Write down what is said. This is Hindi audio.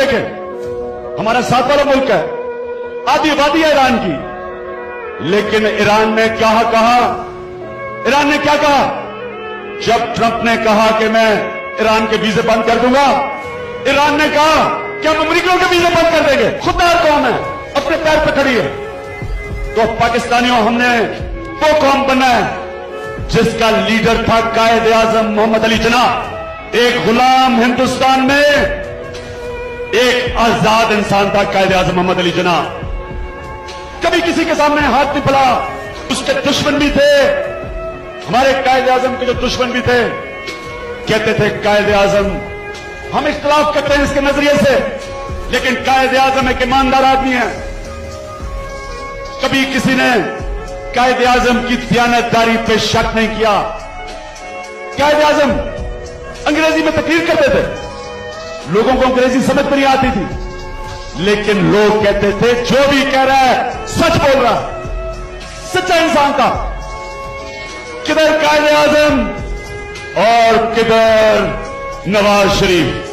देखें, हमारा साथ वाला मुल्क है, आधी आबादी है ईरान की, लेकिन ईरान ने क्या कहा? ईरान ने क्या कहा? जब ट्रंप ने कहा कि मैं ईरान के वीजे बंद कर दूंगा, ईरान ने कहा कि हम अमेरिकियों के वीजे बंद कर देंगे। खुददार कौम है, अपने पैर पर खड़ी है। तो पाकिस्तानियों, हमने वो कौम बना है जिसका लीडर था कायद आजम मोहम्मद अली जिन्नाह। एक गुलाम हिंदुस्तान में एक आजाद इंसान था कायद आजम मोहम्मद अली जिन्नाह। कभी किसी के सामने हाथ नहीं फैला। उसके दुश्मन भी थे, हमारे कायद आजम के जो दुश्मन भी थे, कहते थे कायद आजम, हम इख्तिलाफ करते हैं इसके नजरिए से, लेकिन कायद आजम एक ईमानदार आदमी है। कभी किसी ने कायद आजम की दयानतदारी पे शक नहीं किया। कायद आजम अंग्रेजी में तकरीर करते थे, लोगों को अंग्रेजी समझ में नहीं आती थी, लेकिन लोग कहते थे जो भी कह रहा है सच बोल रहा है, सच्चा इंसान था। किधर कायद आजम और किधर नवाज शरीफ।